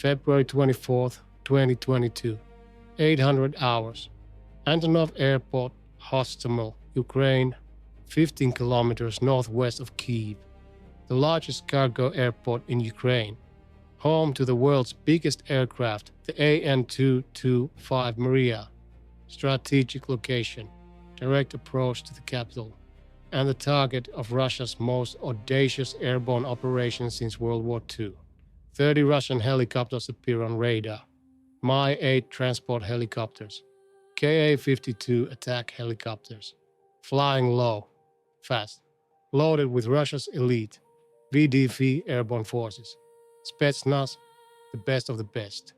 February 24th, 2022. 800 hours. Antonov Airport, Hostomel, Ukraine, 15 kilometers northwest of Kyiv. The largest cargo airport in Ukraine. Home to the world's biggest aircraft, the An-225 Maria. Strategic location, direct approach to the capital, and the target of Russia's most audacious airborne operation since World War II. 30 Russian helicopters appear on radar. Mi-8 transport helicopters, Ka-52 attack helicopters, flying low, fast, loaded with Russia's elite, VDV airborne forces, Spetsnaz, the best of the best,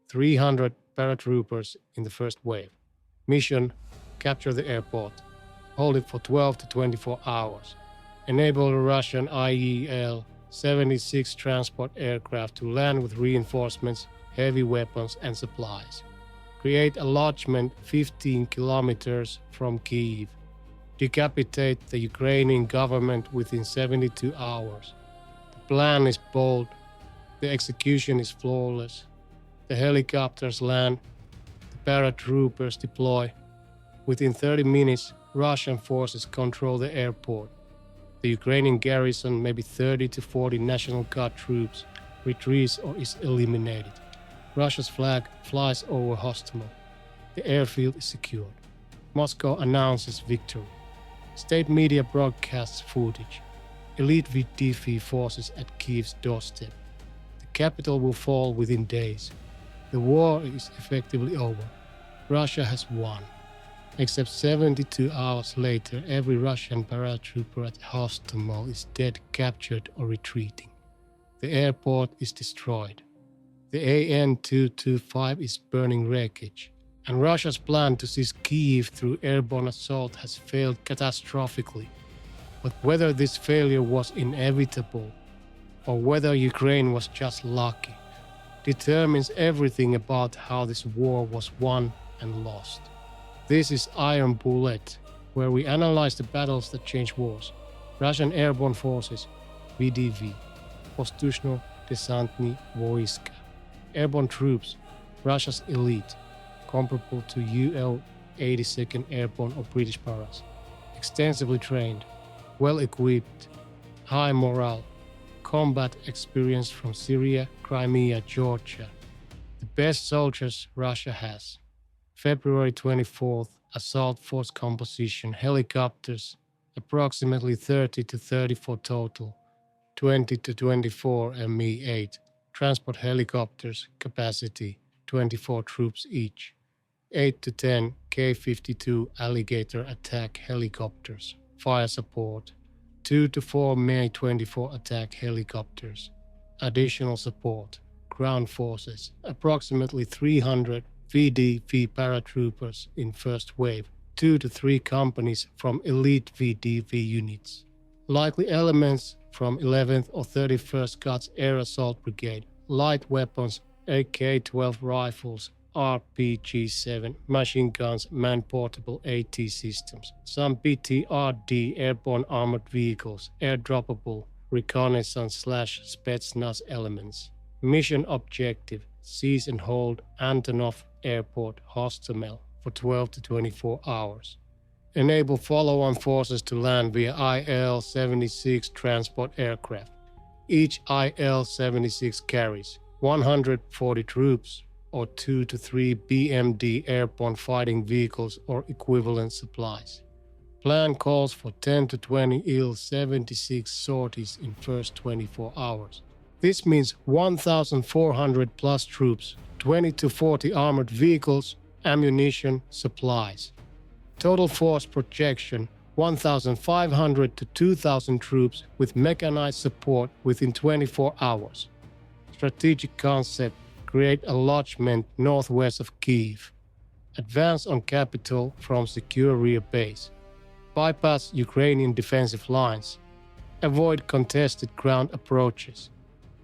300 paratroopers in the first wave. Mission, capture the airport, hold it for 12 to 24 hours, enable the Russian Il-76 transport aircraft to land with reinforcements, heavy weapons and supplies. Create a lodgment 15 kilometers from Kyiv. Decapitate the Ukrainian government within 72 hours. The plan is bold. The execution is flawless. The helicopters land. The paratroopers deploy. Within 30 minutes, Russian forces control the airport. The Ukrainian garrison, maybe 30 to 40 National Guard troops, retreats or is eliminated. Russia's flag flies over Hostomel. The airfield is secured. Moscow announces victory. State media broadcasts footage. Elite VDV forces at Kyiv's doorstep. The capital will fall within days. The war is effectively over. Russia has won. Except 72 hours later, every Russian paratrooper at Hostomel is dead, captured or retreating. The airport is destroyed. The An-225 is burning wreckage, and Russia's plan to seize Kyiv through airborne assault has failed catastrophically. But whether this failure was inevitable, or whether Ukraine was just lucky, determines everything about how this war was won and lost. This is Iron Bullet, where we analyze the battles that change wars. Russian Airborne Forces, VDV, Воздушно Desantny Войска. Airborne troops, Russia's elite, comparable to UL 82nd Airborne or British Paras. Extensively trained, well equipped, high morale, combat experience from Syria, Crimea, Georgia. The best soldiers Russia has. February 24th, assault force composition, helicopters, approximately 30 to 34 total, 20 to 24 Mi-8, transport helicopters, capacity, 24 troops each, 8 to 10 Ka-52 Alligator attack helicopters, fire support, 2 to 4 Mi-24 attack helicopters, additional support, ground forces, approximately 300 VDV paratroopers in first wave, 2 to 3 companies from elite VDV units. Likely elements from 11th or 31st Guards Air Assault Brigade, light weapons, AK-12 rifles, RPG-7, machine guns, man-portable AT systems, some BTRD airborne armored vehicles, air-droppable, reconnaissance/Spetsnaz elements. Mission objective, seize and hold Antonov Airport, Hostomel for 12 to 24 hours. Enable follow-on forces to land via Il-76 transport aircraft. Each Il-76 carries 140 troops or 2 to 3 BMD airborne fighting vehicles or equivalent supplies. Plan calls for 10 to 20 Il-76 sorties in first 24 hours. This means 1,400 plus troops, 20 to 40 armored vehicles, ammunition, supplies. Total force projection, 1,500 to 2,000 troops with mechanized support within 24 hours. Strategic concept, create a lodgment northwest of Kyiv. Advance on capital from secure rear base. Bypass Ukrainian defensive lines. Avoid contested ground approaches.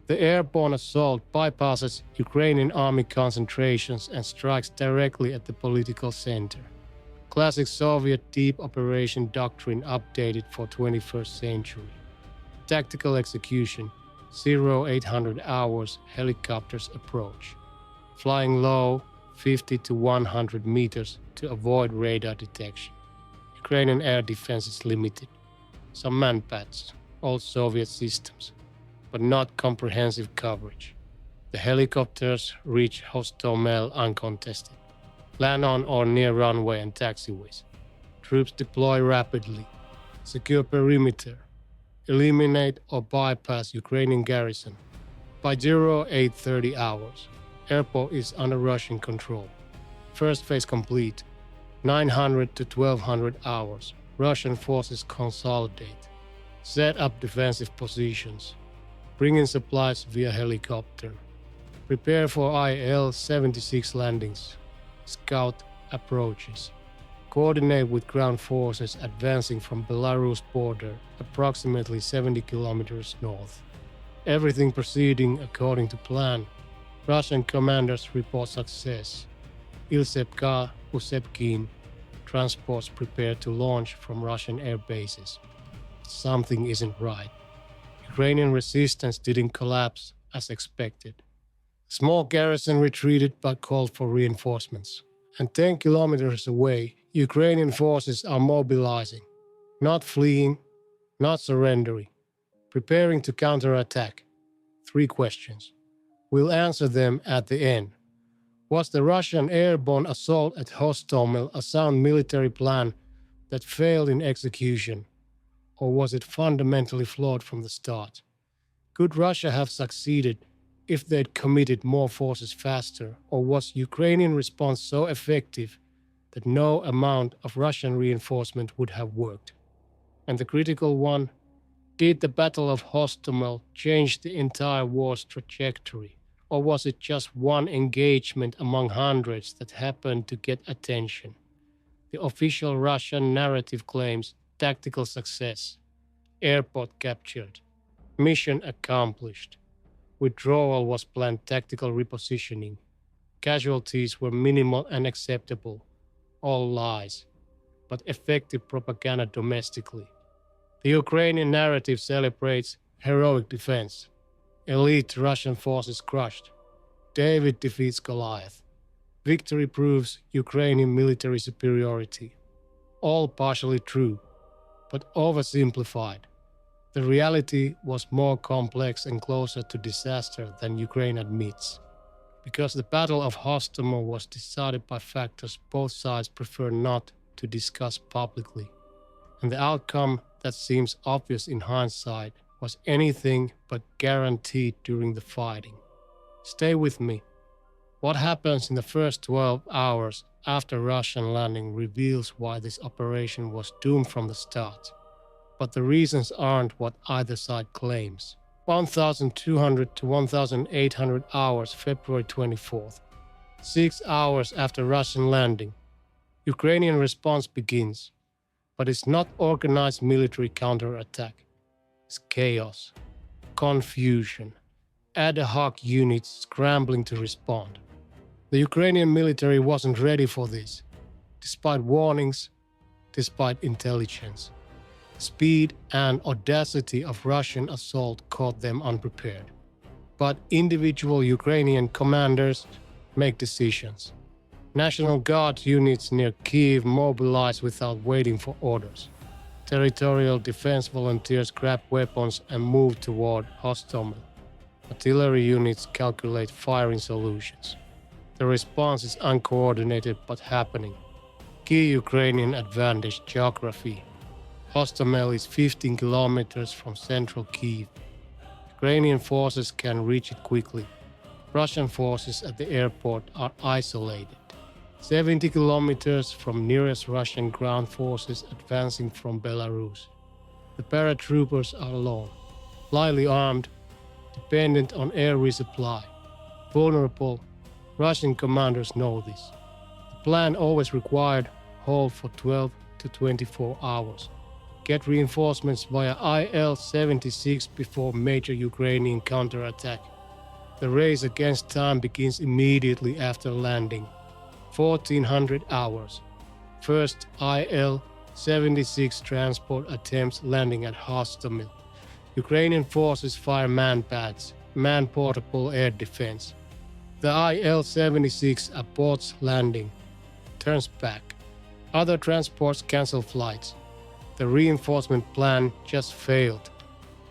The airborne assault bypasses Ukrainian army concentrations and strikes directly at the political center. Classic Soviet deep operation doctrine updated for 21st century. Tactical execution, 0800 hours helicopters approach, flying low 50 to 100 meters to avoid radar detection. Ukrainian air defense is limited. Some manpads, old Soviet systems, but not comprehensive coverage. The helicopters reach Hostomel uncontested, land on or near runway and taxiways. Troops deploy rapidly, secure perimeter, eliminate or bypass Ukrainian garrison. By 0830 hours, airport is under Russian control. First phase complete. 900 to 1200 hours, Russian forces consolidate, set up defensive positions, bring in supplies via helicopter, prepare for IL-76 landings, scout approaches, coordinate with ground forces advancing from Belarus border approximately 70 kilometers north. Everything proceeding according to plan. Russian commanders report success. Ilsepka, Usepkin, transports prepare to launch from Russian air bases. But something isn't right. Ukrainian resistance didn't collapse as expected. A small garrison retreated but called for reinforcements. And 10 kilometers away, Ukrainian forces are mobilizing, not fleeing, not surrendering, preparing to counterattack. 3 questions. We'll answer them at the end. Was the Russian airborne assault at Hostomel a sound military plan that failed in execution, or was it fundamentally flawed from the start? Could Russia have succeeded if they'd committed more forces faster, or was Ukrainian response so effective that no amount of Russian reinforcement would have worked? And the critical one, did the Battle of Hostomel change the entire war's trajectory? Or was it just one engagement among hundreds that happened to get attention? The official Russian narrative claims tactical success, airport captured, mission accomplished, withdrawal was planned tactical repositioning, casualties were minimal and acceptable, all lies, but effective propaganda domestically. The Ukrainian narrative celebrates heroic defense. Elite Russian forces crushed. David defeats Goliath. Victory proves Ukrainian military superiority. All partially true, but oversimplified. The reality was more complex and closer to disaster than Ukraine admits. Because the Battle of Hostomel was decided by factors both sides prefer not to discuss publicly. And the outcome that seems obvious in hindsight was anything but guaranteed during the fighting. Stay with me. What happens in the first 12 hours after Russian landing reveals why this operation was doomed from the start. But the reasons aren't what either side claims. 1,200 to 1,800 hours February 24th. 6 hours after Russian landing. Ukrainian response begins. But it's not organized military counterattack. It's chaos, confusion, ad hoc units scrambling to respond. The Ukrainian military wasn't ready for this, despite warnings, despite intelligence. Speed and audacity of Russian assault caught them unprepared. But individual Ukrainian commanders make decisions. National Guard units near Kyiv mobilize without waiting for orders. Territorial defense volunteers grab weapons and move toward Hostomel. Artillery units calculate firing solutions. The response is uncoordinated but happening. Key Ukrainian advantage geography. Hostomel is 15 kilometers from central Kyiv. Ukrainian forces can reach it quickly. Russian forces at the airport are isolated. 70 kilometers from nearest Russian ground forces advancing from Belarus. The paratroopers are alone, lightly armed, dependent on air resupply. Vulnerable, Russian commanders know this. The plan always required hold for 12 to 24 hours. Get reinforcements via IL-76 before major Ukrainian counterattack. The race against time begins immediately after landing. 1,400 hours. First IL-76 transport attempts landing at Hostomel. Ukrainian forces fire man-pads, man-portable air defense. The Il-76 aborts landing, turns back. Other transports cancel flights. The reinforcement plan just failed.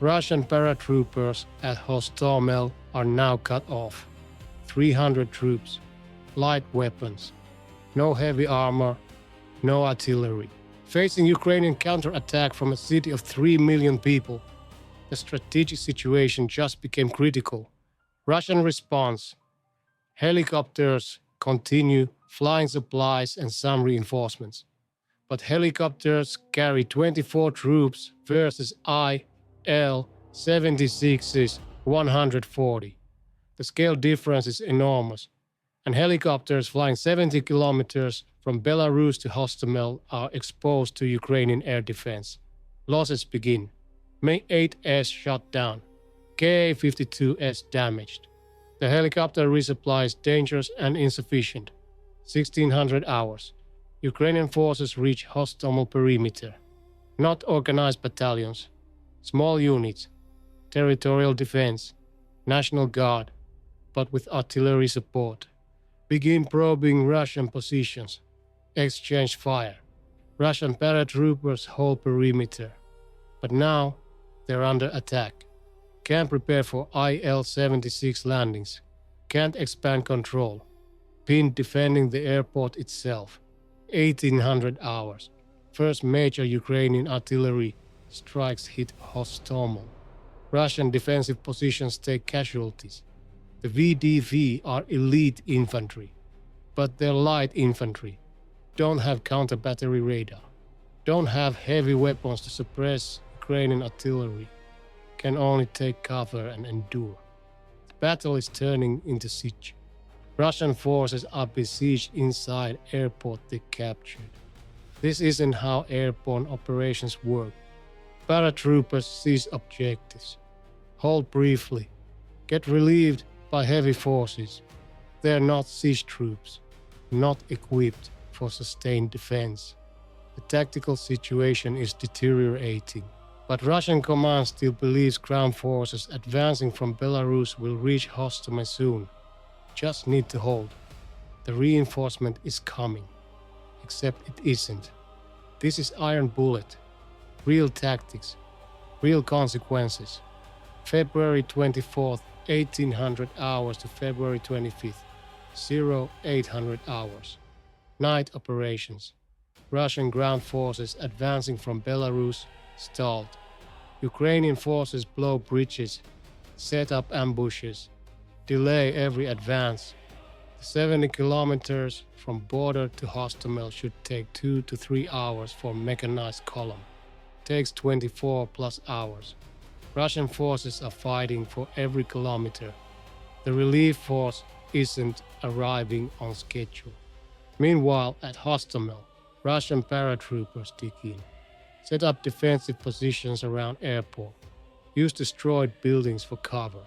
Russian paratroopers at Hostomel are now cut off. 300 troops, light weapons, no heavy armor, no artillery. Facing Ukrainian counterattack from a city of 3 million people, the strategic situation just became critical. Russian response. Helicopters continue flying supplies and some reinforcements. But helicopters carry 24 troops versus Il-76's 140. The scale difference is enormous, and helicopters flying 70 kilometers from Belarus to Hostomel are exposed to Ukrainian air defense. Losses begin. Mi-8S shot down. Ka-52S damaged. The helicopter resupply is dangerous and insufficient. 1600 hours. Ukrainian forces reach Hostomel perimeter. Not organized battalions. Small units. Territorial defense. National Guard. But with artillery support. Begin probing Russian positions. Exchange fire. Russian paratroopers hold perimeter. But now they're under attack. Can't prepare for Il-76 landings. Can't expand control. Pinned defending the airport itself. 1800 hours. First major Ukrainian artillery strikes hit Hostomel. Russian defensive positions take casualties. The VDV are elite infantry, but they're light infantry. Don't have counter-battery radar. Don't have heavy weapons to suppress Ukrainian artillery. Can only take cover and endure. The battle is turning into siege. Russian forces are besieged inside airport they captured. This isn't how airborne operations work. Paratroopers seize objectives. Hold briefly. Get relieved by heavy forces. They're not siege troops. Not equipped for sustained defense. The tactical situation is deteriorating. But Russian command still believes ground forces advancing from Belarus will reach Hostomel soon. Just need to hold. The reinforcement is coming. Except it isn't. This is Iron Bullet. Real tactics. Real consequences. February 24th, 1800 hours to February 25th, 0800 hours. Night operations. Russian ground forces advancing from Belarus stalled. Ukrainian forces blow bridges, set up ambushes, delay every advance. The 70 kilometers from border to Hostomel should take 2 to 3 hours for mechanized column. Takes 24 plus hours. Russian forces are fighting for every kilometer. The relief force isn't arriving on schedule. Meanwhile, at Hostomel, Russian paratroopers dig in. Set up defensive positions around airport. Use destroyed buildings for cover.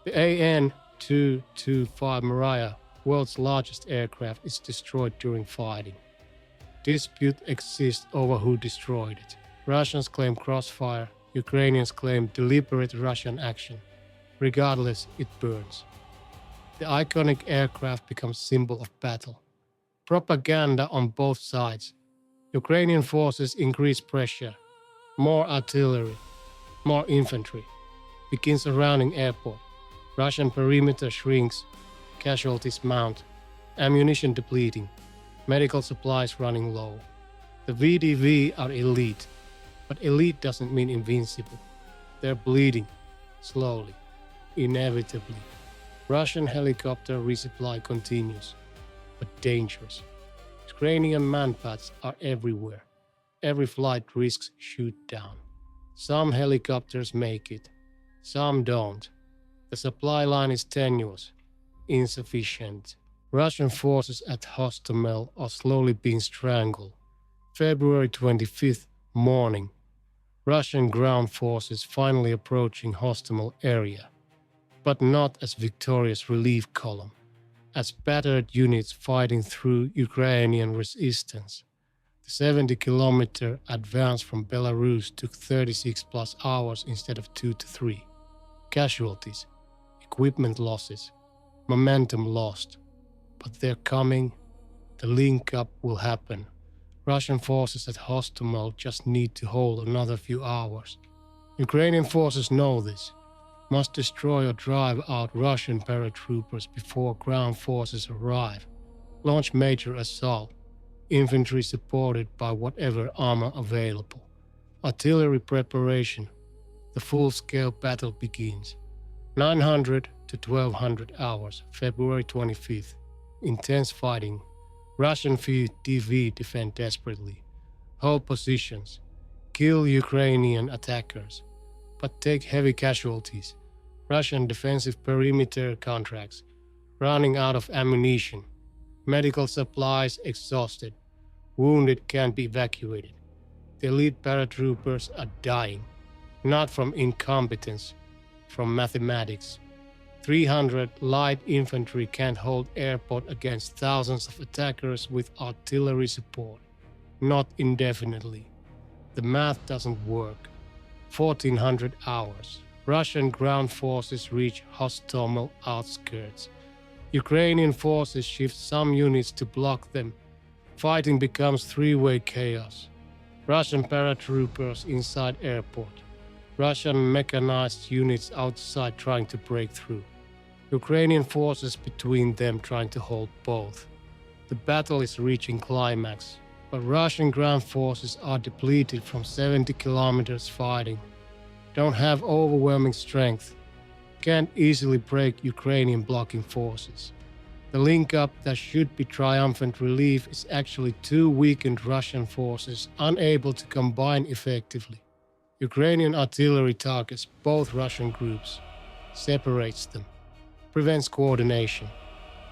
The AN-225 Maria, world's largest aircraft, is destroyed during fighting. Dispute exists over who destroyed it. Russians claim crossfire, Ukrainians claim deliberate Russian action. Regardless, it burns. The iconic aircraft becomes symbol of battle. Propaganda on both sides. Ukrainian forces increase pressure. More artillery. More infantry. Begin surrounding airport. Russian perimeter shrinks. Casualties mount. Ammunition depleting. Medical supplies running low. The VDV are elite. But elite doesn't mean invincible. They're bleeding. Slowly. Inevitably. Russian helicopter resupply continues. But dangerous. Ukrainian manpads are everywhere. Every flight risks shoot down. Some helicopters make it. Some don't. The supply line is tenuous. Insufficient. Russian forces at Hostomel are slowly being strangled. February 25th morning. Russian ground forces finally approaching Hostomel area. But not as victorious relief column. As battered units fighting through Ukrainian resistance. The 70-kilometer advance from Belarus took 36 plus hours instead of 2 to 3. Casualties, equipment losses, momentum lost. But they're coming. The link-up will happen. Russian forces at Hostomel just need to hold another few hours. Ukrainian forces know this. Must destroy or drive out Russian paratroopers before ground forces arrive. Launch major assault. Infantry supported by whatever armor available. Artillery preparation. The full-scale battle begins. 900 to 1200 hours, February 25th. Intense fighting. Russian VDV defend desperately. Hold positions. Kill Ukrainian attackers. But take heavy casualties. Russian defensive perimeter contracts. Running out of ammunition. Medical supplies exhausted. Wounded can't be evacuated. The elite paratroopers are dying. Not from incompetence, from mathematics. 300 light infantry can't hold airport against thousands of attackers with artillery support. Not indefinitely. The math doesn't work. 1400 hours. Russian ground forces reach Hostomel outskirts. Ukrainian forces shift some units to block them. Fighting becomes three-way chaos. Russian paratroopers inside airport. Russian mechanized units outside trying to break through. Ukrainian forces between them trying to hold both. The battle is reaching climax, but Russian ground forces are depleted from 70 kilometers fighting. Don't have overwhelming strength. Can't easily break Ukrainian blocking forces. The link-up that should be triumphant relief is actually two weakened Russian forces unable to combine effectively. Ukrainian artillery targets both Russian groups, separates them, prevents coordination.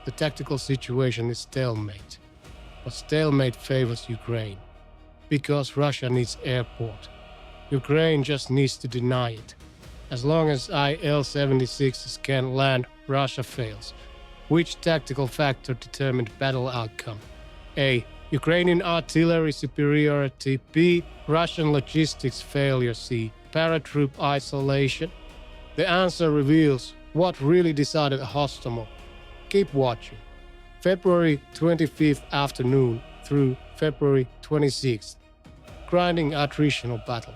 The tactical situation is stalemate, but stalemate favors Ukraine, because Russia needs airport. Ukraine just needs to deny it. As long as IL-76s can land, Russia fails. Which tactical factor determined battle outcome? A. Ukrainian artillery superiority. B. Russian logistics failure. C. Paratroop isolation. The answer reveals what really decided Hostomel. Keep watching. February 25th afternoon through February 26th. Grinding attritional battle.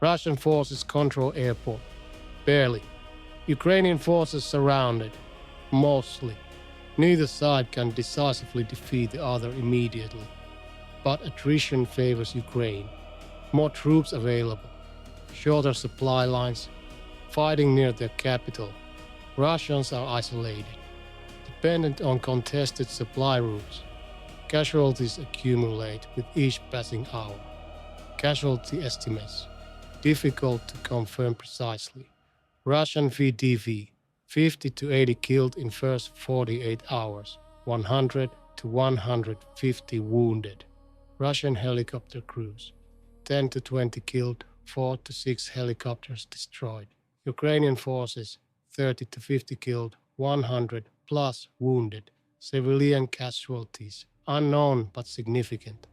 Russian forces control airport. Barely. Ukrainian forces surrounded. Mostly. Neither side can decisively defeat the other immediately. But attrition favors Ukraine. More troops available. Shorter supply lines. Fighting near their capital. Russians are isolated. Dependent on contested supply routes. Casualties accumulate with each passing hour. Casualty estimates. Difficult to confirm precisely. Russian VDV. 50 to 80 killed in first 48 hours, 100 to 150 wounded. Russian helicopter crews, 10 to 20 killed, 4 to 6 helicopters destroyed. Ukrainian forces, 30 to 50 killed, 100 plus wounded. Civilian casualties, unknown but significant.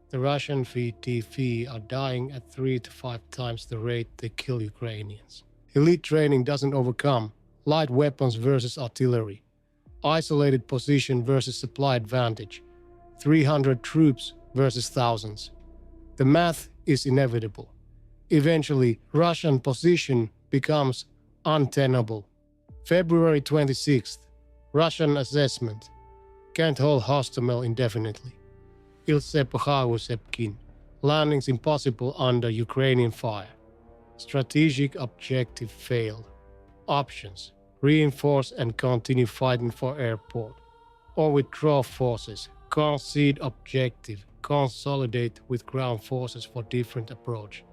The Russian VDV are dying at 3 to 5 times the rate they kill Ukrainians. Elite training doesn't overcome. Light weapons versus artillery. Isolated position versus supply advantage. 300 troops versus thousands. The math is inevitable. Eventually, Russian position becomes untenable. February 26th. Russian assessment. Can't hold Hostomel indefinitely. Ilse-Pokhau-Sepkin. Landings impossible under Ukrainian fire. Strategic objective failed. Options. Reinforce and continue fighting for airport. Or withdraw forces. Concede objective. Consolidate with ground forces for different approach.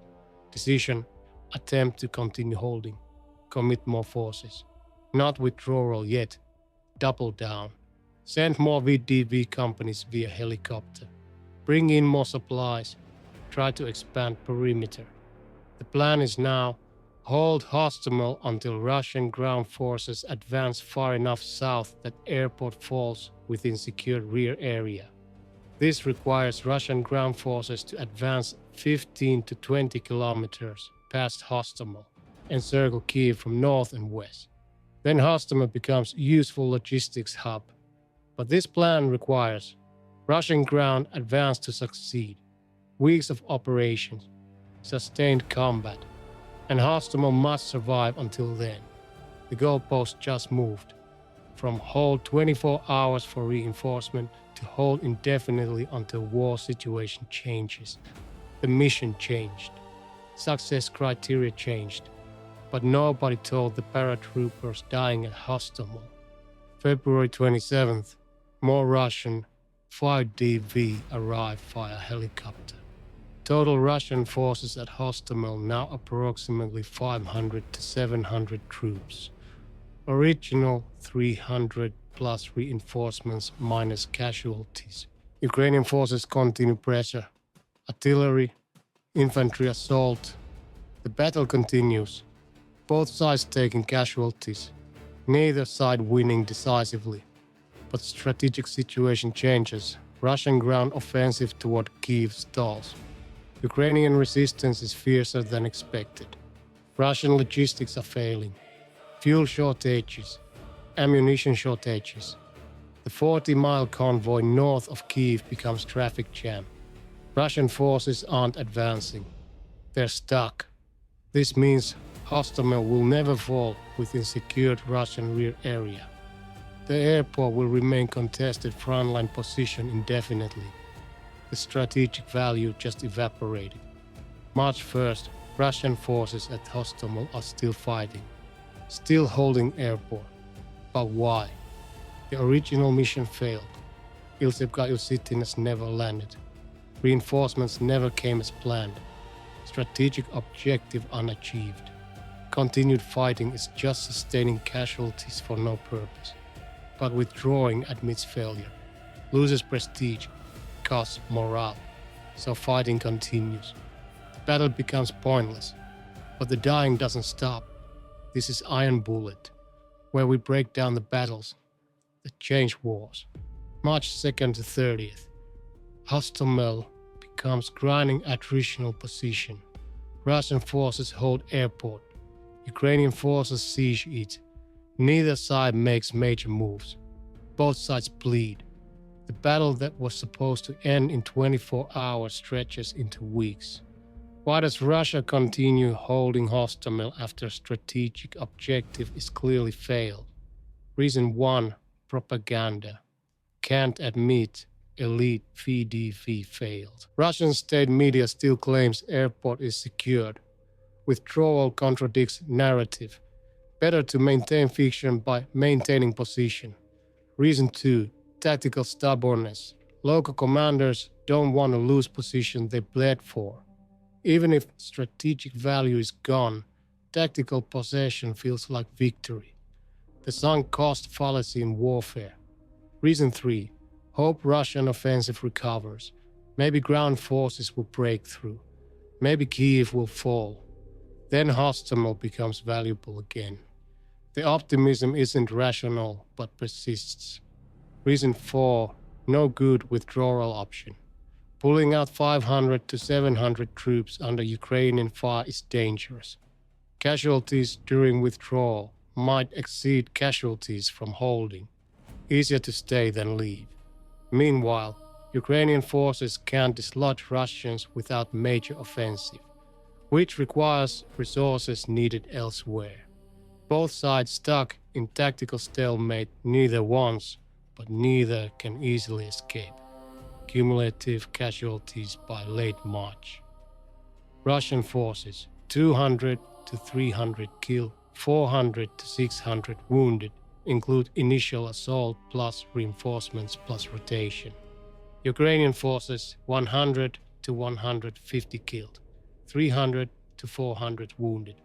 Decision. Attempt to continue holding. Commit more forces. Not withdrawal yet. Double down. Send more VDV companies via helicopter. Bring in more supplies. Try to expand perimeter. The plan is now hold Hostomel until Russian ground forces advance far enough south that airport falls within secured rear area. This requires Russian ground forces to advance 15 to 20 kilometers past Hostomel, encircle Kyiv from north and west. Then Hostomel becomes a useful logistics hub. But this plan requires Russian ground advance to succeed, weeks of operations, sustained combat, and Hostomel must survive until then. The goalpost just moved from hold 24 hours for reinforcement to hold indefinitely until war situation changes. The mission changed. Success criteria changed. But nobody told the paratroopers dying at Hostomel. February 27th, more Russian VDV arrived via helicopter. Total Russian forces at Hostomel now approximately 500 to 700 troops. Original 300 plus reinforcements minus casualties. Ukrainian forces continue pressure. Artillery, infantry assault. The battle continues. Both sides taking casualties. Neither side winning decisively. But strategic situation changes. Russian ground offensive toward Kyiv stalls. Ukrainian resistance is fiercer than expected. Russian logistics are failing. Fuel shortages, ammunition shortages. The 40-mile convoy north of Kyiv becomes traffic jam. Russian forces aren't advancing. They're stuck. This means Hostomel will never fall within secured Russian rear area. The airport will remain contested frontline position indefinitely. The strategic value just evaporated. March 1st, Russian forces at Hostomel are still fighting. Still holding airport. But why? The original mission failed. Ilsevka-Ilsitinets never landed. Reinforcements never came as planned. Strategic objective unachieved. Continued fighting is just sustaining casualties for no purpose. But withdrawing admits failure. Loses prestige. Costs morale. So fighting continues. The battle becomes pointless. But the dying doesn't stop. This is Iron Bullet, where we break down the battles that change wars. March 2nd to 30th. Hostomel becomes grinding attritional position. Russian forces hold airport. Ukrainian forces siege it. Neither side makes major moves. Both sides bleed. The battle that was supposed to end in 24 hours stretches into weeks. Why does Russia continue holding Hostomel after strategic objective is clearly failed? Reason 1, propaganda. Can't admit elite VDV failed. Russian state media still claims airport is secured. Withdrawal contradicts narrative. Better to maintain fiction by maintaining position. Reason 2, tactical stubbornness. Local commanders don't want to lose position they bled for. Even if strategic value is gone, tactical possession feels like victory. The sunk cost fallacy in warfare. Reason 3. Hope Russian offensive recovers. Maybe ground forces will break through. Maybe Kyiv will fall. Then Hostomel becomes valuable again. The optimism isn't rational but persists. Reason 4. No good withdrawal option. Pulling out 500 to 700 troops under Ukrainian fire is dangerous. Casualties during withdrawal might exceed casualties from holding. Easier to stay than leave. Meanwhile, Ukrainian forces can't dislodge Russians without major offensive, which requires resources needed elsewhere. Both sides stuck in tactical stalemate neither wants, but neither can easily escape. Cumulative casualties by late March. Russian forces 200 to 300 killed, 400 to 600 wounded, include initial assault plus reinforcements plus rotation. Ukrainian forces 100 to 150 killed, 300 to 400 wounded.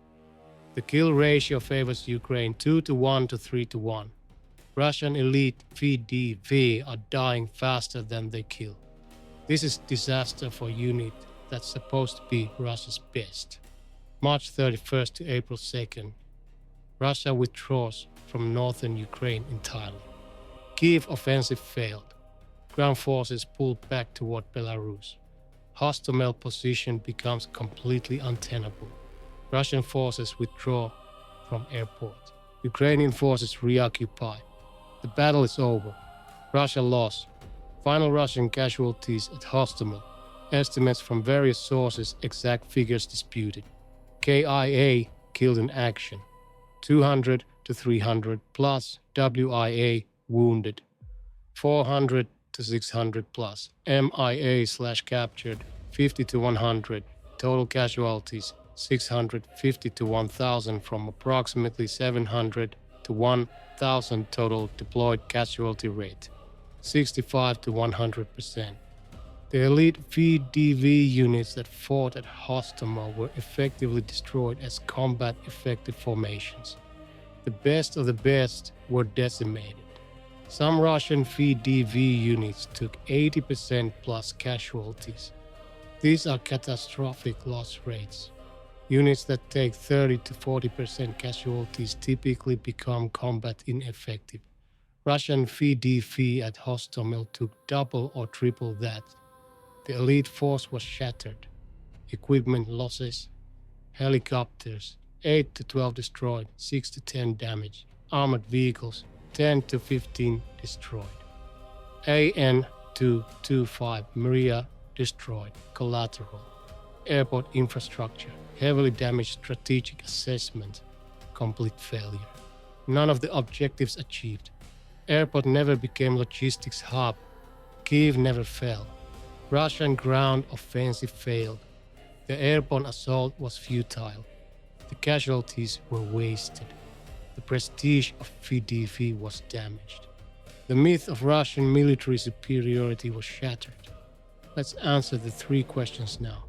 The kill ratio favors Ukraine 2 to 1 to 3 to 1. Russian elite VDV are dying faster than they kill. This is disaster for unit that's supposed to be Russia's best. March 31st to April 2nd. Russia withdraws from northern Ukraine entirely. Kyiv offensive failed. Ground forces pulled back toward Belarus. Hostomel position becomes completely untenable. Russian forces withdraw from airport. Ukrainian forces reoccupy. The battle is over. Russia lost. Final Russian casualties at Hostomel. Estimates from various sources, exact figures disputed. KIA killed in action. 200 to 300 plus WIA wounded. 400 to 600 plus MIA/captured 50 to 100. Total casualties 650 to 1,000 from approximately 700 to 1,000 total deployed casualty rate. 65 to 100%. The elite VDV units that fought at Hostomel were effectively destroyed as combat-effective formations. The best of the best were decimated. Some Russian VDV units took 80% plus casualties. These are catastrophic loss rates. Units that take 30 to 40% casualties typically become combat ineffective. Russian VDV at Hostomel took double or triple that. The elite force was shattered. Equipment losses. Helicopters, 8 to 12 destroyed, 6 to 10 damaged. Armored vehicles, 10 to 15 destroyed. AN-225 Maria destroyed, collateral. Airport infrastructure, heavily damaged. Strategic assessment, complete failure. None of the objectives achieved. Airport never became logistics hub. Kyiv never fell. Russian ground offensive failed. The airborne assault was futile. The casualties were wasted. The prestige of VDV was damaged. The myth of Russian military superiority was shattered. Let's answer the three questions now.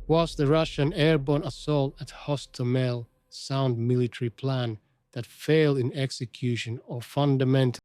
Was the Russian airborne assault at Hostomel sound military plan that failed in execution or fundamental